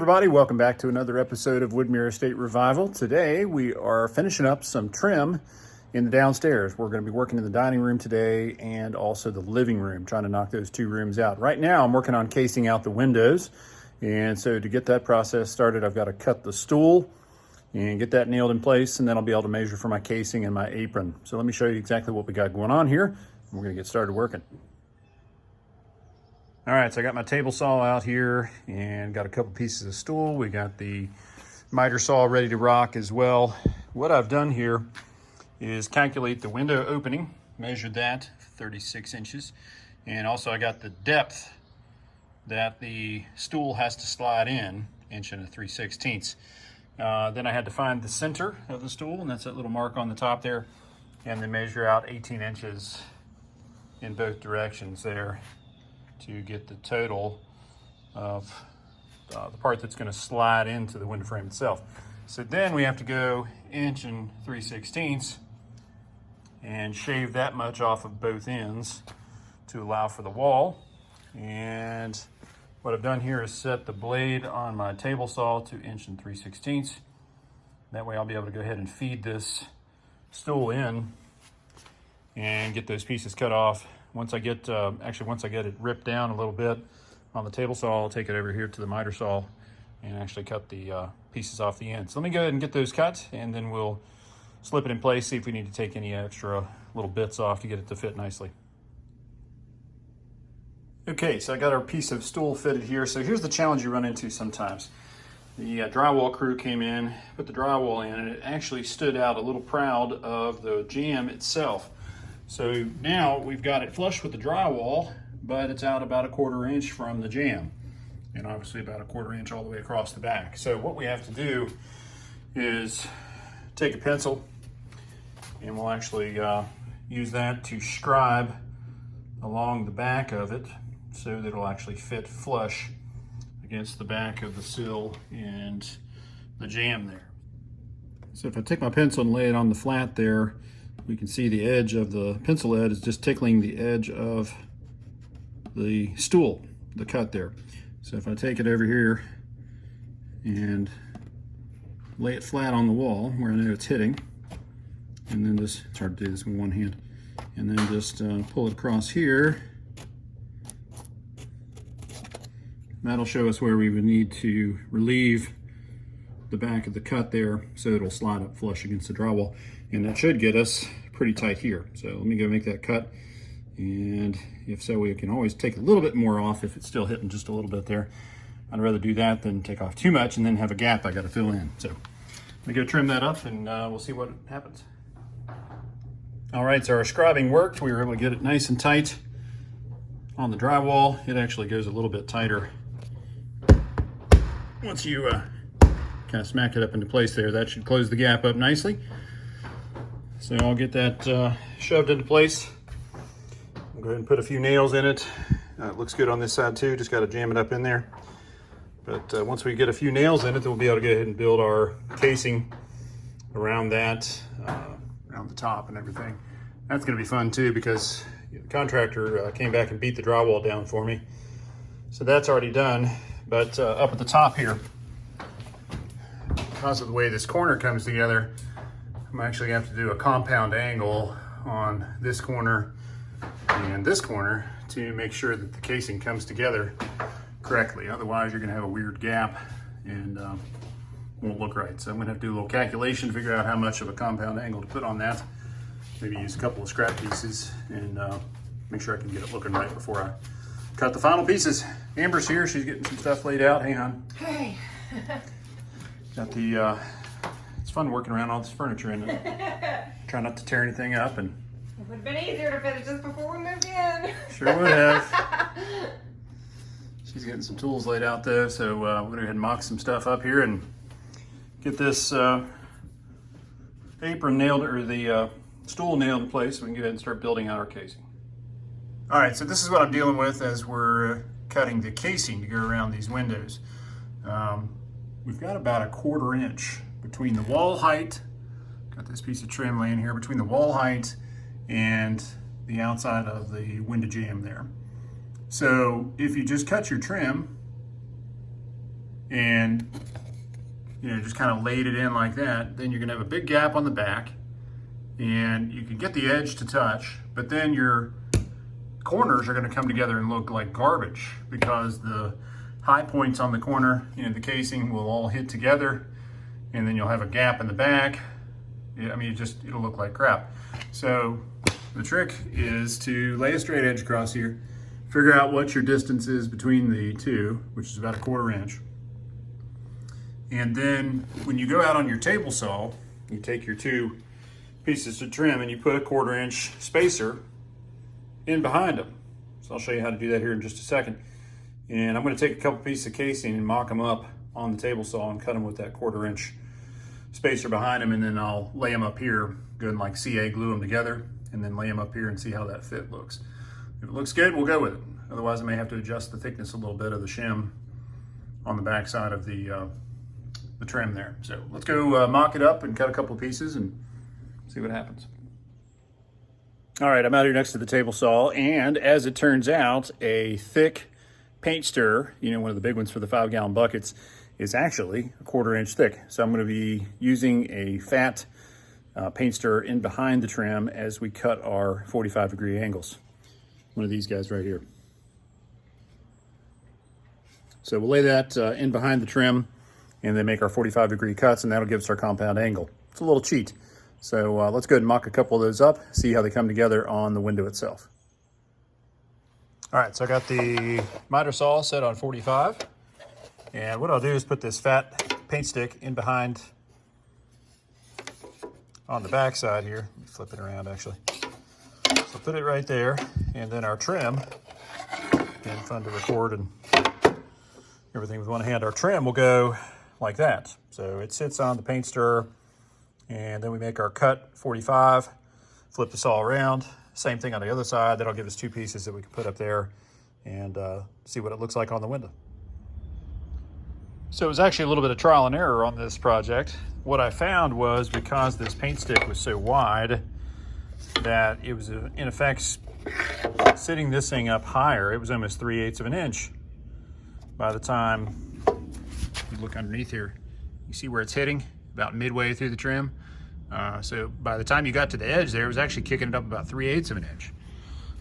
everybody, welcome back to another episode of Woodmere Estate Revival. Today we are finishing up some trim in the downstairs. We're going to be working in the dining room today and also the living room, trying to knock those two rooms out. Right now I'm working on casing out the windows, and so to get that process started I've got to cut the stool and get that nailed in place, and then I'll be able to measure for my casing and my apron. So let me show you exactly what we got going on here, and we're going to get started working. All right, so I got my table saw out here and got a couple pieces of stool. We got the miter saw ready to rock as well. What I've done here is calculate the window opening, measured that, 36 inches. And also I got the depth that the stool has to slide in, 1 3/16. Then I had to find the center of the stool, and that's that little mark on the top there, and then measure out 18 inches in both directions there to get the total of the part that's going to slide into the window frame itself. So then we have to go 1 3/16 and shave that much off of both ends to allow for the wall. And what I've done here is set the blade on my table saw to 1 3/16. That way I'll be able to go ahead and feed this stool in and get those pieces cut off. Once I get it ripped down a little bit on the table saw, I'll take it over here to the miter saw and actually cut the pieces off the end. So let me go ahead and get those cut, and then we'll slip it in place, see if we need to take any extra little bits off to get it to fit nicely. Okay, so I got our piece of stool fitted here. So here's the challenge you run into sometimes. The drywall crew came in, put the drywall in, and it actually stood out a little proud of the jamb itself. So now we've got it flush with the drywall, but it's out about 1/4 inch from the jamb, and obviously about 1/4 inch all the way across the back. So what we have to do is take a pencil, and we'll actually use that to scribe along the back of it so that it'll actually fit flush against the back of the sill and the jamb there. So if I take my pencil and lay it on the flat there, we can see the edge of the pencil head is just tickling the edge of the stool, the cut there. So if I take it over here and lay it flat on the wall where I know it's hitting, and then just, it's hard to do this with one hand, and then just pull it across here, that'll show us where we would need to relieve the back of the cut there so it'll slide up flush against the drywall, and that should get us pretty tight here. So let me go make that cut, and if so, we can always take a little bit more off if it's still hitting just a little bit there. I'd rather do that than take off too much and then have a gap I got to fill in. So let me go trim that up, and we'll see what happens. All right, so our scribing worked. We were able to get it nice and tight on the drywall. It actually goes a little bit tighter once you kind of smack it up into place there. That should close the gap up nicely. So I'll get that shoved into place. I'll go ahead and put a few nails in it. It looks good on this side too, just got to jam it up in there. But once we get a few nails in it, then we'll be able to go ahead and build our casing around that, around the top and everything. That's going to be fun too, because the contractor came back and beat the drywall down for me. So that's already done. But up at the top here, because of the way this corner comes together, I'm actually going to have to do a compound angle on this corner and this corner to make sure that the casing comes together correctly. Otherwise, you're going to have a weird gap and won't look right. So I'm going to have to do a little calculation to figure out how much of a compound angle to put on that. Maybe use a couple of scrap pieces and make sure I can get it looking right before I cut the final pieces. Amber's here. She's getting some stuff laid out. Hang on. Hey. Got the, it's fun working around all this furniture in it. Try not to tear anything up. And it would have been easier to fit it just before we moved in. Sure would have. She's getting some tools laid out though, so we're gonna go ahead and mock some stuff up here and get this apron nailed, or the stool nailed in place so we can go ahead and start building out our casing. All right, so this is what I'm dealing with as we're cutting the casing to go around these windows. We've got about 1/4 inch between the wall height, got this piece of trim laying here, between the wall height and the outside of the window jamb there. So if you just cut your trim and just kind of laid it in like that, then you're gonna have a big gap on the back, and you can get the edge to touch, but then your corners are gonna come together and look like garbage because the high points on the corner, the casing will all hit together, and then you'll have a gap in the back. I mean, it'll look like crap. So the trick is to lay a straight edge across here, figure out what your distance is between the two, which is about 1/4 inch. And then when you go out on your table saw, you take your 2 pieces of trim and you put a 1/4 inch spacer in behind them. So I'll show you how to do that here in just a second. And I'm going to take a couple pieces of casing and mock them up on the table saw and cut them with that 1/4 inch spacer behind them, and then I'll lay them up here, go and like CA glue them together, and then lay them up here and see how that fit looks. If it looks good, we'll go with it. Otherwise, I may have to adjust the thickness a little bit of the shim on the back side of the trim there. So let's go mock it up and cut a couple of pieces and see what happens. All right, I'm out here next to the table saw, and as it turns out, a thick paint stir, one of the big ones for the 5-gallon buckets, is actually 1/4 inch thick. So I'm going to be using a fat paint stir in behind the trim as we cut our 45-degree angles. One of these guys right here. So we'll lay that in behind the trim and then make our 45-degree cuts, and that'll give us our compound angle. It's a little cheat. So let's go ahead and mock a couple of those up, see how they come together on the window itself. All right, so I got the miter saw set on 45. And what I'll do is put this fat paint stick in behind on the back side here. Let me flip it around actually. So put it right there, and then our trim, again, fun to record and everything with one hand, our trim will go like that. So it sits on the paint stirrer, and then we make our cut 45, flip the saw around, same thing on the other side. That'll give us 2 pieces that we can put up there and see what it looks like on the window. So it was actually a little bit of trial and error on this project. What I found was, because this paint stick was so wide, that it was in effect sitting this thing up higher. It was almost 3/8 of an inch. By the time you look underneath here, you see where it's hitting about midway through the trim. So by the time you got to the edge there, it was actually kicking it up about 3/8 of an inch.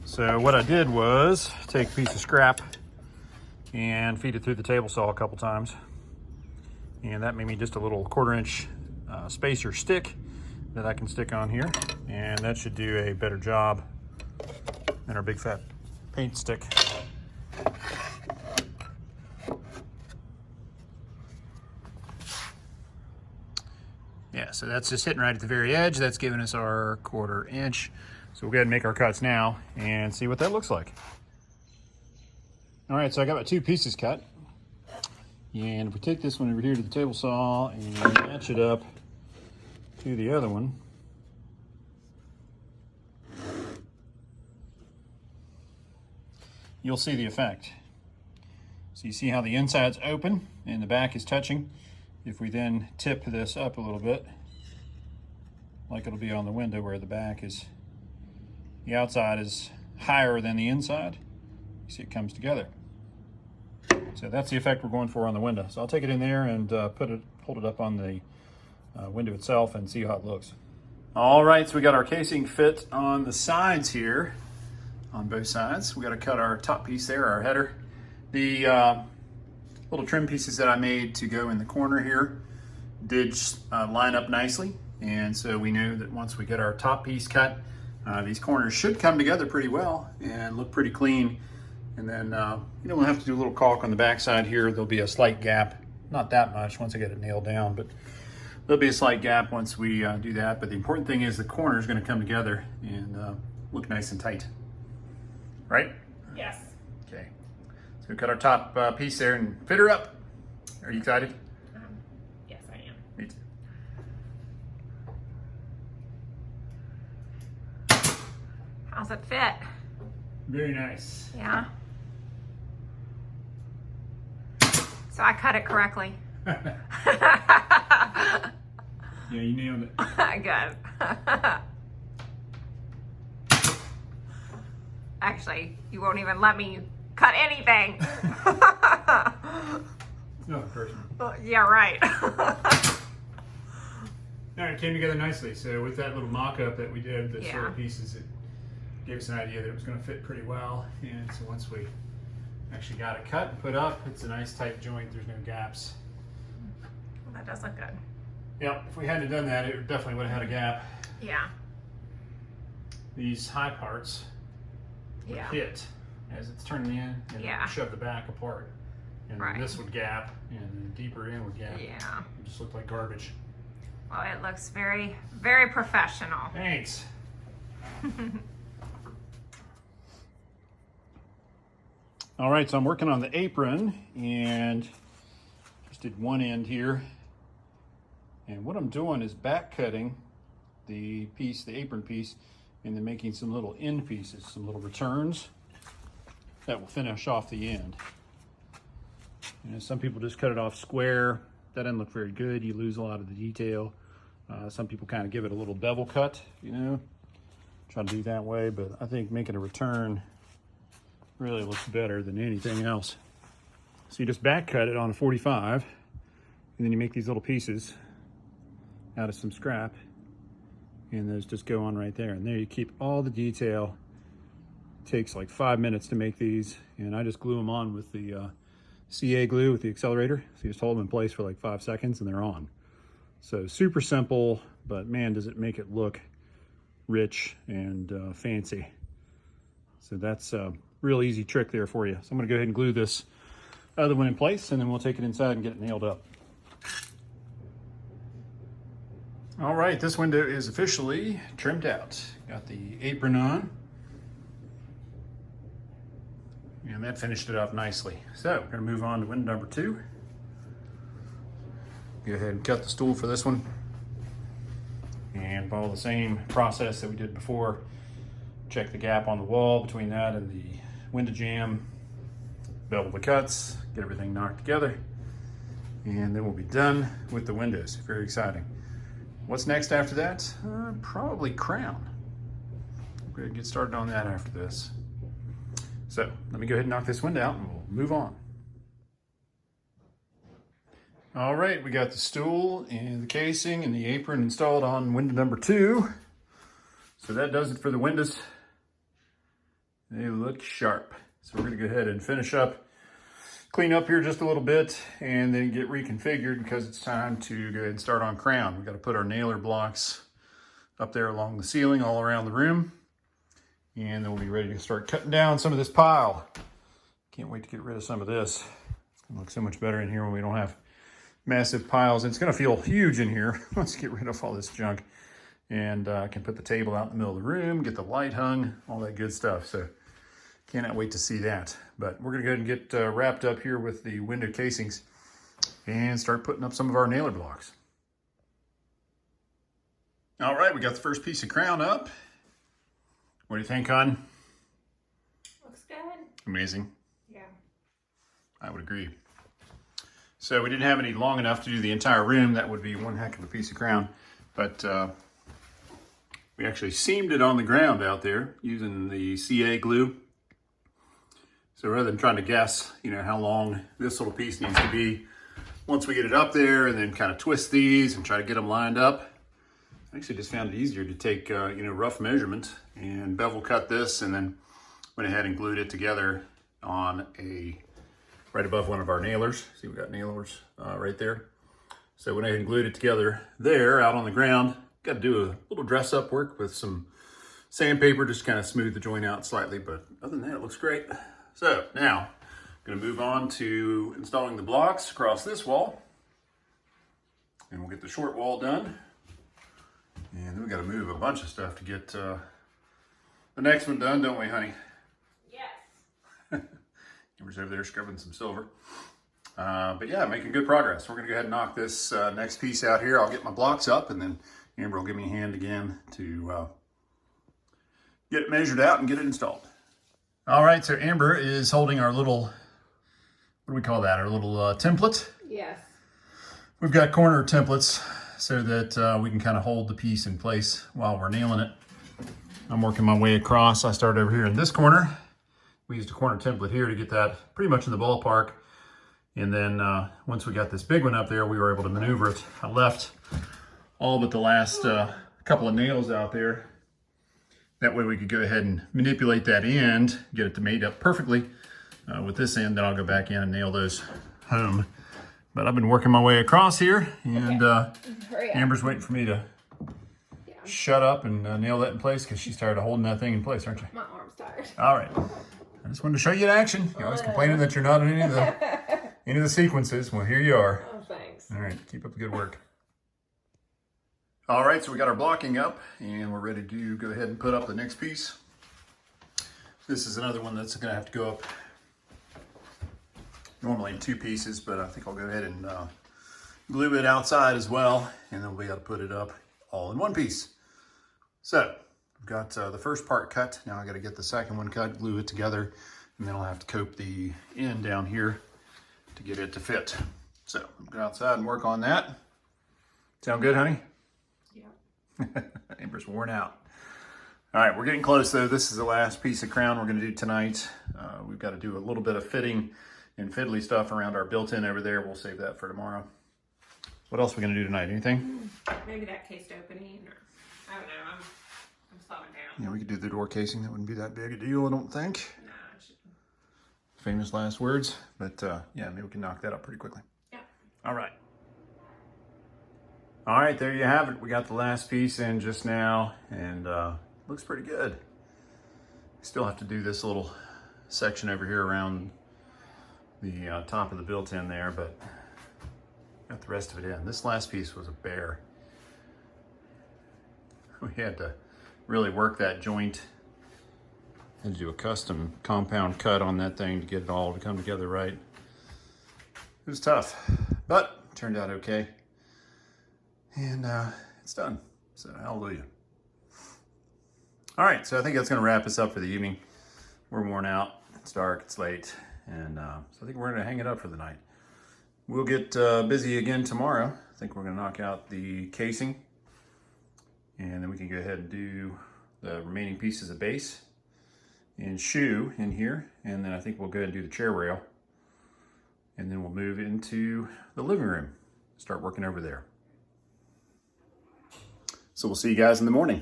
So what I did was take a piece of scrap and feed it through the table saw a couple times. And that made me just a little 1/4 inch spacer stick that I can stick on here. And that should do a better job than our big fat paint stick. Yeah, so that's just hitting right at the very edge. That's giving us our 1/4 inch. So we'll go ahead and make our cuts now and see what that looks like. All right, so I got my 2 pieces cut. And if we take this one over here to the table saw and match it up to the other one, you'll see the effect. So you see how the inside's open and the back is touching. If we then tip this up a little bit, like it'll be on the window where the outside is higher than the inside, you see it comes together. So that's the effect we're going for on the window. So I'll take it in there and hold it up on the window itself and see how it looks. All right, so we got our casing fit on the sides here, on both sides. We got to cut our top piece there, our header. The little trim pieces that I made to go in the corner here did line up nicely. And so we know that once we get our top piece cut, these corners should come together pretty well and look pretty clean. And then, we'll have to do a little caulk on the back side here. There'll be a slight gap, not that much once I get it nailed down, but there'll be a slight gap once we do that. But the important thing is the corner is going to come together and look nice and tight. Right? Yes. Okay. So we cut our top piece there and fit her up. Are you excited? Yes, I am. Me too. How's it fit? Very nice. Yeah. So I cut it correctly. Yeah, you nailed it. Good. Actually, you won't even let me cut anything. Nothing personal. Well, yeah, right. All right, it came together nicely. So with that little mock-up that we did, the Yeah. sort of pieces, it gave us an idea that it was going to fit pretty well. And so once we actually got it cut and put up, it's a nice tight joint. There's no gaps. Well, that does look good. Yep, if we hadn't done that, it definitely would have had a gap. Yeah. These high parts would Yeah. hit as it's turning in, and Yeah. it would shove the back apart. And Right. then this would gap, and then deeper in would gap. Yeah. It just looked like garbage. Well, it looks very, very professional. Thanks. All right, so I'm working on the apron and just did one end here. And what I'm doing is back cutting the piece, the apron piece, and then making some little end pieces, some little returns that will finish off the end. You know, some people just cut it off square. That doesn't look very good. You lose a lot of the detail. Some people kind of give it a little bevel cut, you know, try to do that way, but I think making a return really looks better than anything else. So you just back cut it on a 45, and then you make these little pieces out of some scrap, and those just go on right there. And there you keep all the detail. It takes like 5 minutes to make these, and I just glue them on with the CA glue with the accelerator. So you just hold them in place for like 5 seconds and they're on. So super simple, but man, does it make it look rich and fancy. So that's a real easy trick there for you. So I'm gonna go ahead and glue this other one in place, and then we'll take it inside and get it nailed up. All right, this window is officially trimmed out. Got the apron on, and that finished it up nicely. So we're gonna move on to window number 2. Go ahead and cut the stool for this one and follow the same process that we did before. Check the gap on the wall between that and the window jamb, bevel the cuts, get everything knocked together, and then we'll be done with the windows. Very exciting. What's next after that? Probably crown. We're gonna get started on that after this. So let me go ahead and knock this window out and we'll move on. All right, we got the stool and the casing and the apron installed on window number 2. So that does it for the windows. They look sharp. So we're gonna go ahead and finish up, clean up here just a little bit, and then get reconfigured because it's time to go ahead and start on crown. We gotta put our nailer blocks up there along the ceiling all around the room. And then we'll be ready to start cutting down some of this pile. Can't wait to get rid of some of this. It's gonna look so much better in here when we don't have massive piles. And it's gonna feel huge in here. Let's get rid of all this junk. And I can put the table out in the middle of the room, get the light hung, all that good stuff. So cannot wait to see that. But we're gonna go ahead and get wrapped up here with the window casings and start putting up some of our nailer blocks. All right, we got the first piece of crown up. What do you think, hon? Looks good. Amazing. Yeah. I would agree. So we didn't have any long enough to do the entire room. That would be one heck of a piece of crown. But we actually seamed it on the ground out there using the CA glue. So rather than trying to guess, you know, how long this little piece needs to be, once we get it up there and then kind of twist these and try to get them lined up, I actually just found it easier to take, you know, rough measurement and bevel cut this, and then went ahead and glued it together on a, right above one of our nailers. See, we got nailers right there. So went ahead and glued it together there out on the ground. Got to do a little dress up work with some sandpaper, just kind of smooth the joint out slightly, but other than that, it looks great. So now I'm gonna move on to installing the blocks across this wall, and we'll get the short wall done. And then we got to move a bunch of stuff to get the next one done, don't we, honey? Yes. Amber's over there scrubbing some silver. But yeah, making good progress. We're going to go ahead and knock this next piece out here. I'll get my blocks up, and then Amber will give me a hand again to get it measured out and get it installed. All right, so Amber is holding our little, what do we call that? Our little template. Yes. We've got corner templates so that we can kind of hold the piece in place while we're nailing it. I'm working my way across. I started over here in this corner. We used a corner template here to get that pretty much in the ballpark. And then once we got this big one up there, we were able to maneuver it. I left all but the last couple of nails out there. That way we could go ahead and manipulate that end, get it to mate up perfectly with this end. Then I'll go back in and nail those home. But I've been working my way across here, and Amber's waiting for me to shut up and nail that in place because she's tired of holding that thing in place, aren't you? My arm's tired. All right. I just wanted to show you in action. You're always complaining that you're not in any of the sequences. Well, here you are. Oh, thanks. All right, keep up the good work. All right, so we got our blocking up, and we're ready to go ahead and put up the next piece. This is another one that's going to have to go up normally in 2 pieces, but I think I'll go ahead and glue it outside as well, and then we'll be able to put it up all in 1 piece. So I've got the first part cut. Now I got to get the second one cut, glue it together, and then I'll have to cope the end down here to get it to fit. So I'm going to go outside and work on that. Sound good, honey? Yeah. Amber's worn out. All right, we're getting close though. This is the last piece of crown we're going to do tonight. We've got to do a little bit of fitting and fiddly stuff around our built-in over there. We'll save that for tomorrow. What else are we going to do tonight? Anything? Maybe that cased opening, or I don't know. I'm slowing down. Yeah, we could do the door casing. That wouldn't be that big a deal, I don't think. No, I shouldn't. Famous last words, but yeah, maybe we can knock that up pretty quickly. Yeah. All right. All right, there you have it. We got the last piece in just now, and looks pretty good. Still have to do this little section over here around the top of the built-in there, but got the rest of it in. This last piece was a bear. We had to really work that joint. Had to do a custom compound cut on that thing to get it all to come together right. It was tough, but turned out okay. And it's done, so hallelujah. All right, so I think that's gonna wrap us up for the evening. We're worn out, it's dark, it's late, and so I think we're gonna hang it up for the night. We'll get busy again tomorrow. I think we're gonna knock out the casing, and then we can go ahead and do the remaining pieces of base and shoe in here, and then I think we'll go ahead and do the chair rail, and then we'll move into the living room, start working over there. So we'll see you guys in the morning.